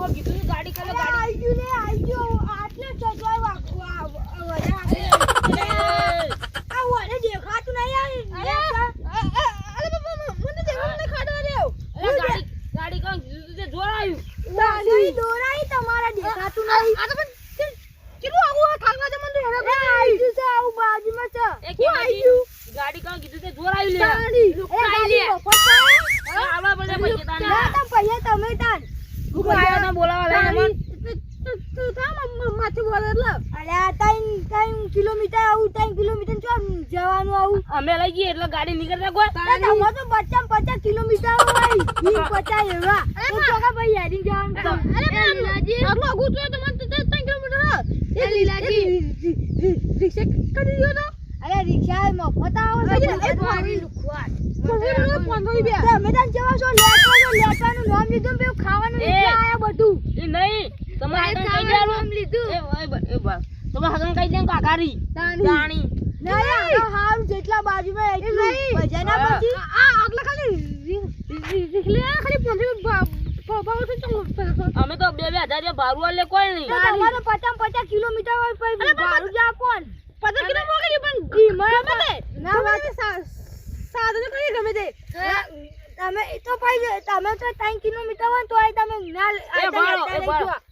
કોણ કીધું તું ગાડી કાલે ગાડી આઈ ગયો આટલે ચજવાય આ વડે દેખાતું નહીં અરે મને દેખાતું નહીં ખાડવા દેવ ગાડી કોણ કીધું તું તે જોરાયું ગાડી દોરાઈ તમારા દેખાતું નહીં આ તો પણ કેટલું આવું ખાવા દે મને હેરા આઈ ગયું છે આવું બાજુમાં છે એ કેમ ગાડી કોણ કીધું તે જોરાયું લે લુકાઈ લે આવા બળે પૈસા તાને પૈસા તમે તાન હું આયો ના બોલાવા લઈને મન માથે બોલે એટલે અરે 3 કિલોમીટર આવું 3 કિલોમીટર ચો જવાનું આવું અમે લઈ જઈએ એટલે ગાડી નીકળતા કોઈ તમારે તો 50 કિલોમીટર હોય 50 એવા તો ચોકા ભાઈ હેડી જવાનું અરે લીલાજી આટલો આગુ તો તમને 3 કિલોમીટર એ લીલાજી રિક્ષા કરી દો તો અરે રિક્ષા મફત આવો છે એ મારી લુખવાટ તમે તાન જવા છો લેવાનું નામ લીધું બે ખાવાનું રિક્ષા આયા બધું એ નહીં તમારે કઈ નામ લીધું એ બસ તમારે હગન કઈ દે કાકારી જાણી ના હારું જેટલા બાજુમાં ભજન ના પછી આ આગલા ખાલી રિક્ષા ખાલી અમે તો 2000 ભાડું આલે કોઈ નહીં તમારે 50 કિલોમીટર હોય પછી ભાડું જ આપોન 50 કિલો મોકલી પણ ઘીમાં બને ના સાધન કરી ગમે તે તમે તો ભાઈ તમે તો 3 કિલોમીટર હોય તોય તમે ના એ બાળો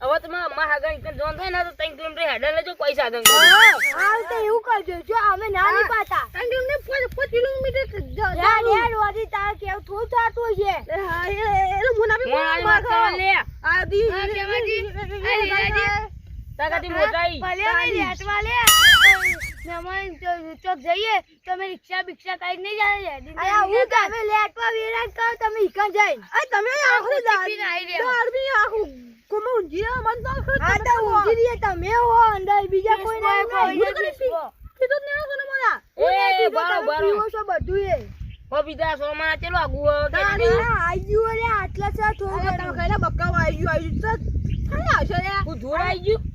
હવે તમે માં હગન કે જોન થાય ને તો 3 કિલોમીટર હેડે લેજો કોઈ સાધન હાલ તો એવું કરજો જો અમે ના ની પાતા 3 કિલોમીટર યાર રોજી તાર કેવું થોડું થાતું છે હા એટલે મુના બી માર લે આ દી તાકાતી મોટાઈ ભલે લેટવા લે નમન ચોક જઈએ તમે રિક્ષા બિક્ષા કઈ નહીં જાય અરે હું તમે લેટવા વેરાન કરો તમે ઈકન જાય આ તમે આખું દાડમી આખું કોમો ઊંજી મન તો આ તો ઊંજી રે તમે હો અંદર બીજા કોઈ ના કીધું ને કોને મોલા એ બારો છો બધું એ હો બીજા સોમાં ચલો આગુ આઈ ગયો રે આટલા છે થોડું તમે ખાઈલા બક્કા આઈ ગયો તો ખાઈ આવશે રે હું જોરાઈ ગયો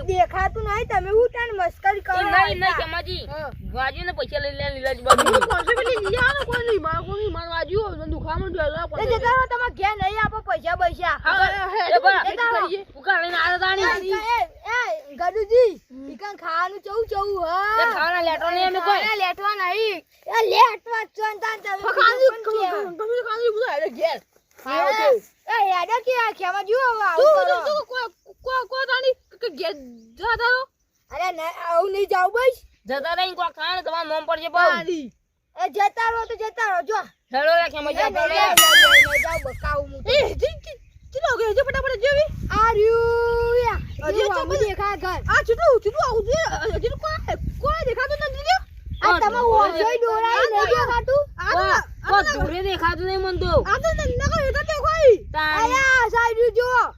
દેખાતું નહીં તમે હું તાન મસ્કરી કરો નહીં કમાજી વાજી ને પૈસા લઈ લે લીલાજી બાબુ કોન્સેપ્ટ લઈ આવો કોઈ નહીં માર કોઈ માર વાજી હો દુખામણ જોલા એ જતા તમે ઘે નહીં આપો પૈસા પૈસા એ બરા ઉકા લઈને આ દાણી એ ગડુજી ઈકન ખાવાનું ચૌ હા એ ખાવાના લેટો નહીં અમે કોઈ લેટવા નહીં એ લેટવા ચોન તાન તમે ખાવાનું બુધા ઘેર એ યાડા કે આ ખેમાં જુઓ કો તાણી કે ઘેર જતા રહો અરે આવું નહીં જાવ બસ જતા રહીને કો ખાને તમાર મોમ પડશે બહુ એ જતા રહો તો જતા રહો જો હેડો રાખે મજા પડે જાવ બકાવું હું એ ચલો કે જે ફટાફટ જેવી આ રહ્યું યા હજી તો દેખા ઘર આ ચૂટું આવું છે હજી કોઈ દેખાતું નથી આ તમે ઓછોય દોરાઈ નહીં દેખાતું ઓ દૂરે દેખાતું નહીં મન તો આ તો નકો હેઠા દેખાઈ આયા સાઈડ જો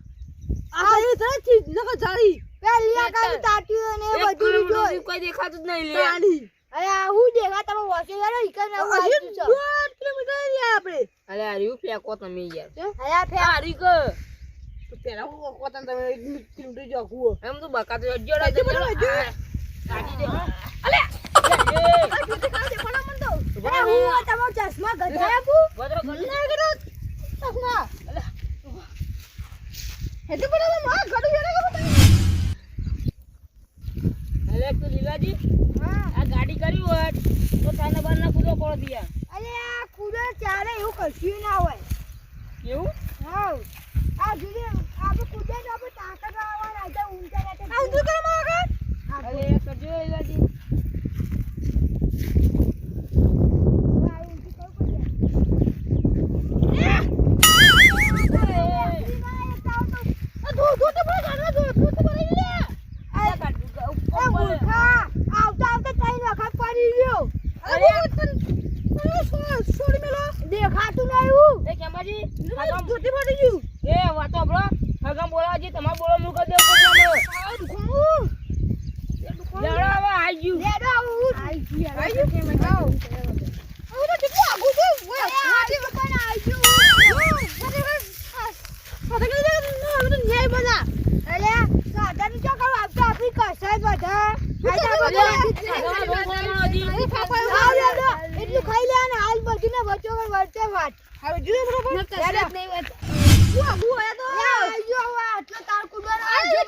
આ એ તરથી નકો જાળી પેલિયા કામ તાટ્યું ને બધું જો કોઈ દેખાતું જ નહીં લે અરે આ હું દેખા તમે ઓછો યાર ઈકન આવું આવ્યું છે 2 કિલોમીટર યાર આપણે અરે આ રહ્યું ફેકો તમે યાર અરે ફે આ રીક તો પેલા કોતન તમે 1 કિલોમીટર જો આખું એમ તો બકા તો જોડા દે કાઢી દે અલે હું તમારો ચશ્મા ગધાય આપું બદરો ગણ ના ગડો ચશ્મા હેતે પડે માં ગડો યાર અલે તો લીલાજી હા આ ગાડી કરી હોત તો તાને બારના કૂદો પડ દિયા અરે આ કુદે ચાલે એવું કશું ના હોય એવું હા આ જુદે આપણે કુદે તો આપણે તાકાત આવવાના છે ઊંચા રહેતે આ ઊંચું કરો માં આગળ અરે કરજો લીલાજી દેખાતું નહીં એ કેમાજી હગમ જોતી પડી ગયું એ વાતો બ્રો હગમ બોલાજી તમાર બોલો મુક દેવ કોને આ દુખું લેડો હવે આઈ ગયું લેડો આઈ ગયું કેમ આવ હું તો કેટલું આગુ છું આજી વખત આઈ ગયું ન્યાય બના અરે સાધન ચોકર આપતો આપી કસાય બધા એટલું ખાઈ લે અને હાલ બધીને વચ્ચો વચ્ચે વાત હવે જોયું બરોબર ના કશું જ નહીં વાત. હું આબુ આયા તો આયો હવે આટલો તાર કુદવાનો આ આયો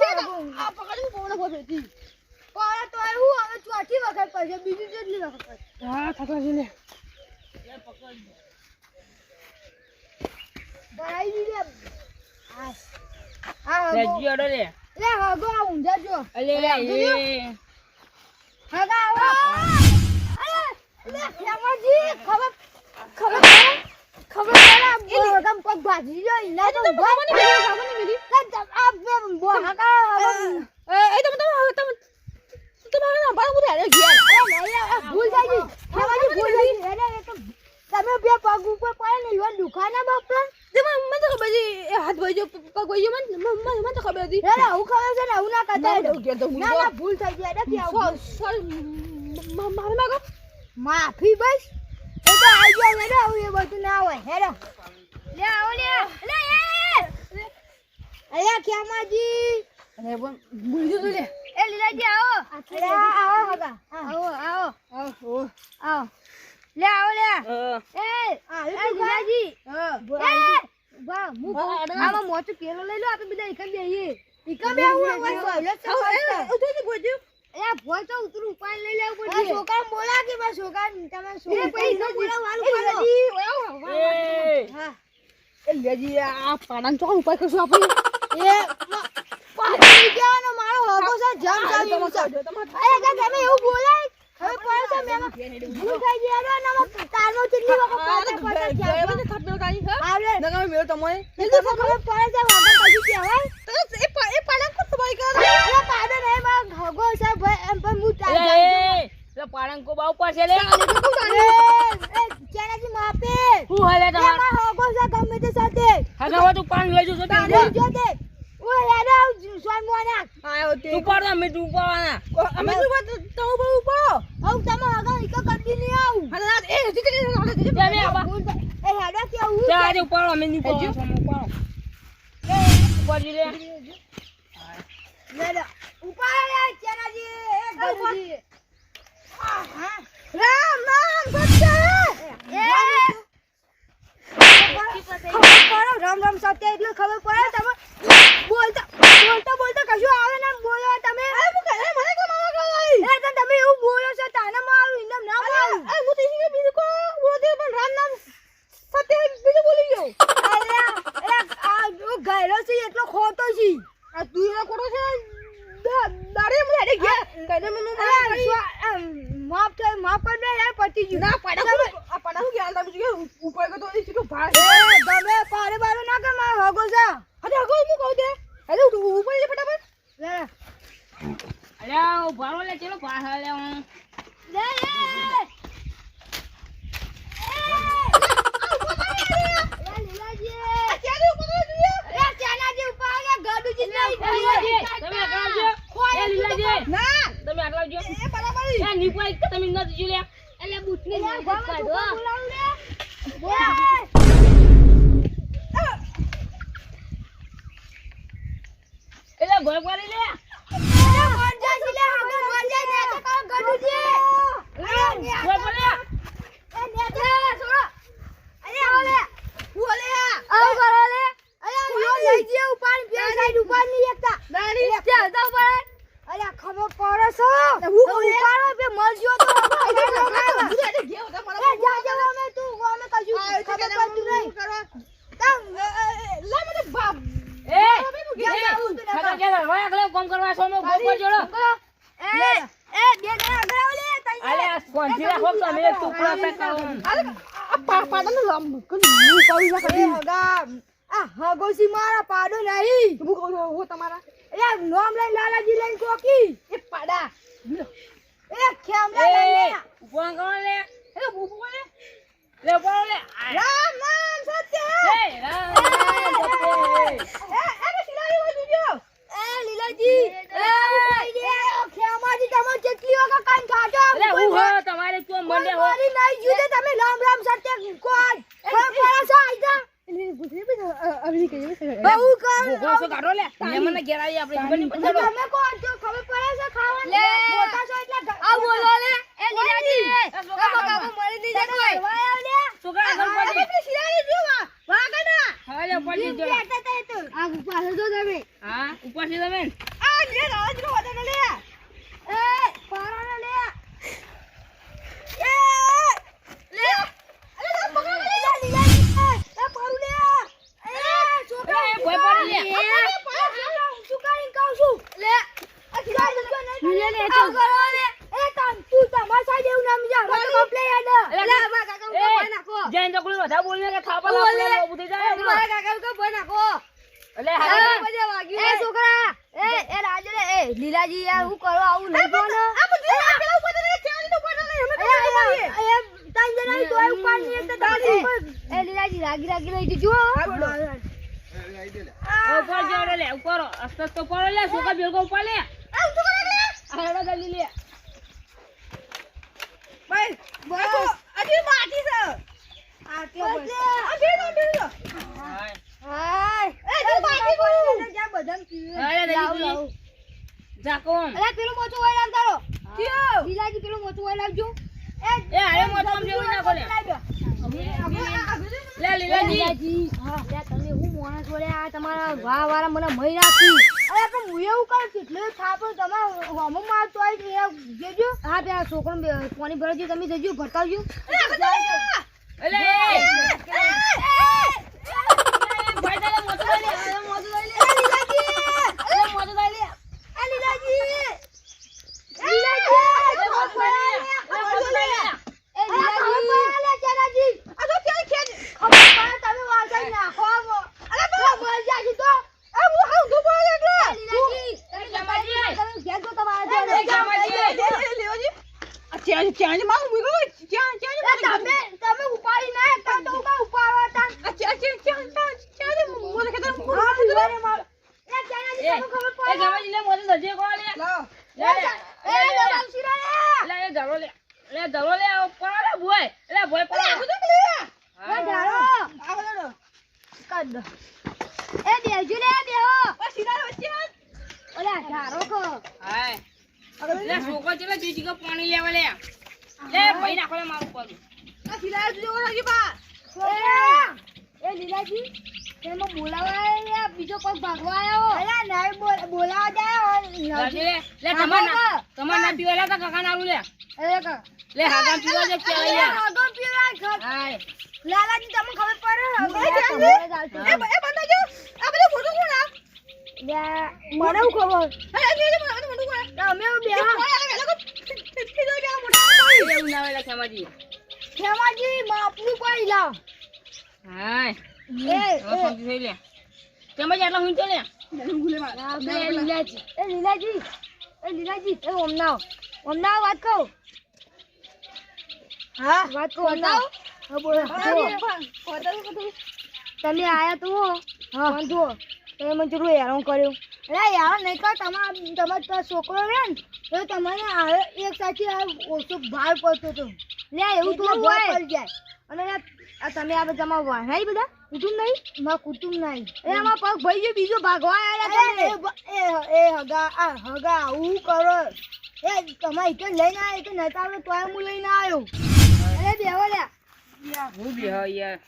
પકડું કોણ બોલતી પણ તો એવું હવે ચોથી વખત પડશે બીજી જેટલી વખત પડશે. હા થકવા છે લે ભરાઈ દીધી આ લે હગો જીડો લે લે હગો આ ઊંધા જો અલે એ હગા આવો લે ખેમાજી ખબર પડે હગમ પગ ભાજી જો ઇના તો ખબર નહીં મિલી આ બો હગા એ તમે તમારે ના બાર મુરે અરે ગયા ભૂલ થઈ ગઈ ખેમાજી ભૂલ થઈ ગઈ અરે એ તો તમે બે પગ ઉપર પડે ને ઈવન દુખાના બાપરા મને તો ખબર છે એ હાથ ભાઈ પગ ભાઈ મને તો ખબર હતી અરે હું ખબર છે ને હું ના કરતા તો ના ના ભૂલ થઈ ગઈ અરે કે આવું મારે માગો માફી બસ એ તો આઈ ગયો ને આવું એ બધું ના હોય હેરો લે આવો લે અરે ખેમાજી અરે પણ ભૂલી ગયો લે એ લીલાજી આવો અરે આવો હગા આવો લે આવો લે એ લીલાજી બા મુ આમાં મોટો કેરો લઈ લો આપણે બધા એકમ બેહીએ એકમ બેહું હોય એ ભોય તો ઉતરું ઉપાય લઈ લેવું પડે છોકરા બોલા કે બસ છોકરા તમે છોકરા પૈસા બોલાવાનું પડો હા એ લેજી આ પાડાન ચોકન ઉપાય કરશું આપણે એ પાછી ગયાનો મારો હગો છે જમ ચાલી અરે કે તમે એવું બોલાય હવે પડે છે મેં ભૂલ થઈ ગઈ અરે નામ તારનો ચિલ્લી વખત પાડે મને થપ્પો કાઈ હા આવલે નગમે મેળ તમને એ તો ખબર પડે છે વગર પછી કહેવાય તો એ પાડા કો સવાઈ કર અરે પાડે નહીં માં હગો છે ભાઈ એમ પણ હું ચાલ એ પાડાન કો બાવ પાસે લે ચાલાજી માપે હું હાલે તમાર એમાં હગો છે ગમે તે સાથે હગા તું પાન લઈ જો તારે જો દે ઓ યાર આવ સ્વામીના આયો તે તું પાડો અમે તું પાવાના અમે તું વાત તો બહુ પાડો આવ તમે હગા ઈકો કદી નહીં આવ હા એ તીતે તમે આબા એ હેડા કે આવું જા આજે પાડો અમે ની પાડો પાડો પાડી લે લે ઉપાય લે ચાલાજી એ ગરુજી રામ સત્ય રામ રામ સત્ય એટલે ખબર પડે તમે બોલતા કશું આવે ને બોલો તમે મને કેમ આવા ગઈ એ તો તમે એવું બોલો છો તાને માં આવું ઇન્દમ ના બોલું હું તો બીજું કો બોલો દે પણ રામ નામ સત્ય બીજું બોલી ગયો અરે આ જો ગયરો છે એટલો ખોટો છે આ તું એ કોટો છે દાડે મને અડે ગયા કદે મને માફ કર દે યાર પતી ગયું ના પાડા આ પાડા હું ગયા તમે કે ઉપર કે તો એ ચીટો ભાગ એ તમે પારે બારો ના કે માં હગો છે અરે હગો હું કહું દે અરે ઉપર લે ફટાફટ લે અરે ભારો લે ચલો પાછા લે હું લે તમે નથી જોયા એટલે બુટની કાઢો એટલે ભય પડી લે કોમ કરવા છો નો ગોપો જોડો અલે આ સ્પોન્જી રાખો તમે એક ટુકડો પેક કરો આ પાડાનો લમ હું કહું હગોસી મારા પાડો નહીં હું કહું હો તમારા એ નોમ લઈને લાલાજી લઈને કોકી એ પાડા એ ખેમલા લઈને ઉભો કરો લે એ ઉભો લે લે ઉભો લે રામ નામ સત્ય એ રામ અરે સિલાઈ વધી ગયો એ લીલાજી ખેમાજી તમે કેટલી વખત કાન કાઢો અરે હું હો તમારે ક્યો મંડે હો મારી નહીં જુદે તમે રામ રામ સત્ય કોણ કોણ છે આઈજા અભી કે બહુ કામ ગોસો કાઢો લે તમે મને ઘેરાઈ આપણે ખબર નહીં પછાડો તમે કોણ છો ખબર પડે છે ખાવાનું મોટા છો એટલે આ બોલો લે એ લીલાજી કાકા મરી દીધા કોઈ છોકરા આગળ પડી સિલાઈ જો ઉપરથી જો આ ઉપર જો તમે હા ઉપરથી તમે આ લે રાજનો વાદા લે એ પારાને લે એ લે અરે ના પકડ લે લીલા એ પારુ લે એ છોકરા એ ભય પડી લે હું શું કરીને કહું છું લે આ લીલા લે તો કરો લે એ તમ તું તમાશા જેવું નામ જા મને કમ્પ્લેન યાદ લે મારા કાકા કો ભય નાખો જૈન તો કોઈ વધારે બોલને કે થાપા લાવ ઉભી થઈ જાય મારા કાકા કો ભય નાખો એટલે હા એ છોકરા એ રાજે એ લીલાજી યાર હું કરવા આવું નહીં તો ને આ બધું પેલા ઉપર ને ચાલી ઉપર ને અમે એ તાઈ જણાઈ તો ઉપર ની એક દાદી એ લીલાજી રાગી લઈ દીજો ઉપર જોડે લે ઉપર અસ્ત તો પડે લે સોકા બેલકો ઉપર લે આ ઉઠો કરે લે આડા જલ્દી લે ભાઈ બસ અજી માટી છે આ કે બસ આ બેડો હાય હાય એ તું માટી બોલ જા બદમ અરે લાવ જલ્દી જાકોમ અરે પેલો મોચો વાય લાવ તારો કયો લીલાજી પેલો મોચો વાય લાવજો એ આરે મોટો આમ જેવું ના કોલે લે લીલાજી હા લે તમે હું મોણસ વળે આ તમારા વાળા મને મહી નાખી અરે પણ હું એવું કર કેટલે થાપો તમે હોમો માર તોય જેજો હા બે છોકરો પાણી ભરજો તમે જજો ભરતાવજો એટલે ભાઈ તારે મોટો લઈ લે મોટો લઈ લે લીલાજી મોટો લઈ લે એ લીલાજી તમે ઉપાડી ના એકતા તો ઉભા ઉપાડવા હતા એ ગમાજી લે મોટો દજે કો લે લે ધરો લે ઉપર ભોય એટલે ભોય હાય લે છોકરો ચલે જીજી કો પાણી લેવા લે લે ભાઈ નાખો લે મારું પર લીલાજી તમે બોલાવા બીજો કોઈ ભાગવા આવ્યો બોલાવા જાય લે તમાર ના પીવાલા તા કાકા નારું લે લે હાગા પીવા જે પીવા હાય લાલાજી તમને ખબર પડે એ બંદા જો આ બધું ફોટો કોણ આ મને ખબર અમે બે એવું ના વેલા ખેમાજી માપનું પાઈ લાવ હાય એ સમજી થઈ લે ખેમાજી આટલા હું તો લે લીલાજી એ ઓમનાવ વાત કહું હા વાત કહું ઓમનાવ હા બોલો તમે આયા તો હા જો તમે મને જરૂર હેરાન કર્યું અરે યાર નહીં કર તમારો છોકરો રે ને તો તમને એક સાથે ઓછો ભાર પડતો હતો લે એવું તો હોય પડી જાય અને આ તમે આ બધા વાહણાઈ બધા કુટુંબ નહીં માં કુટુંબ નહીં એ આમાં પગ ભાઈ જો બીજો ભાગવા આવ્યા તમે એ હગા આવું કરો એ તમારે એક લઈને આવ્યો તો નતા આવડે તોય હું લઈને આવ્યો અરે બેહો લે હું બી હા યાર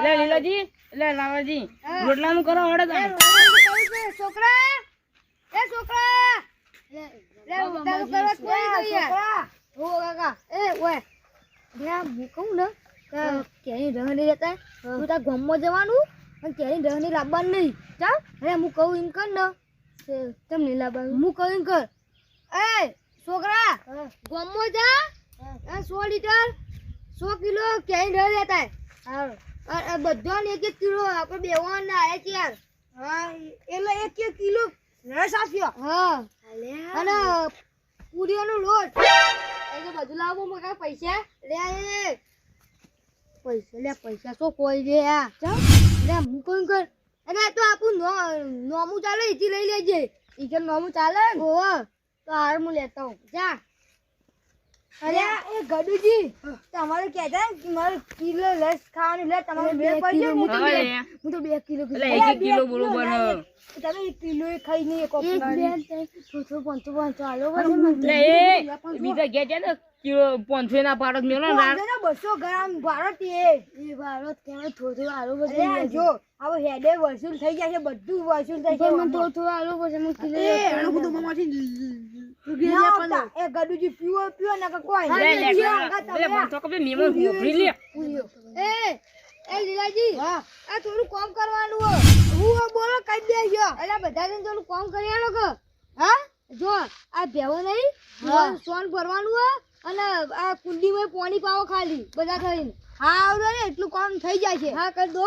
લે લીલાજી લે લાવાજી રોટલાનું કરો હડે તમે છોકરા લે ઉતારું કરવા કોઈ ગઈ યાર ઓ કાકા એ ઓય હું કહું ને કેરી રહની રહેતા તું તાર ગામમાં જવાનું અને કેરી રહની લાવવાનું નહીં ચાલ અરે હું કહું એમ કર ને કેમ નહીં લાવવાનું હું કહું એમ કર એ છોકરા ગામમાં જા 100 લીટર 100 કિલો કેરી રહ રહેતા બધાને 1 કિલો આપણે બેવાન ના આયા ચાર હા એટલે 1 કિલો રસ આપ્યો હા અને પૂરીનો લોટ એ તો બધું લાવો મકા પૈસા લે પૈસા શું કોઈ દે આ ચાલ લે હું કોણ કર અને તો આપું નોમું ચાલે ઈથી લઈ લેજે ઈ કે નોમું ચાલે ને ઓ તો હાર હું લેતા હું જા અરે એ ગડુજી તમારે કહેતા ને કે મારે કિલો લસ ખાવાનું લે તમારે 2 પૈસે હું તો 2 કિલો એટલે 1 કિલો બરોબર હ તમે 1 કિલો ખાઈ નહીં કોક થોડો 500 આલો એટલે એ બીજા ગયા છે ને કિલો 500 ના પાડો મેલો ને 200 ગ્રામ ભારત એ ભારત કેમ થોડું આલો બધું જો આવો હેડે વસૂલ થઈ જાય છે બધું વસૂલ થઈ જાય મને થોડું આલો પછી હું કિલો એનો બધું મમાંથી એ ગડુજી પીવો ના કોઈ લે મન તો કબે મેમો ભરી લે એ લીલાજી આ થોડું કામ કરવાનું હો હું બોલો કહી દેજો એટલે બધા જણ થોડું કામ કરી આલો કે હા જો આ ભેવો નહીં સોન ભરવાનું હો અને આ કુંડીમાં પાણી પાવો ખાલી બધા થઈને હા આવડે ને એટલું કામ થઈ જાય છે હા કરી દો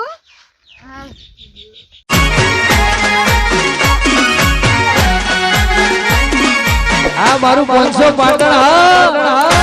હા આ મારું 500 પાટણ હા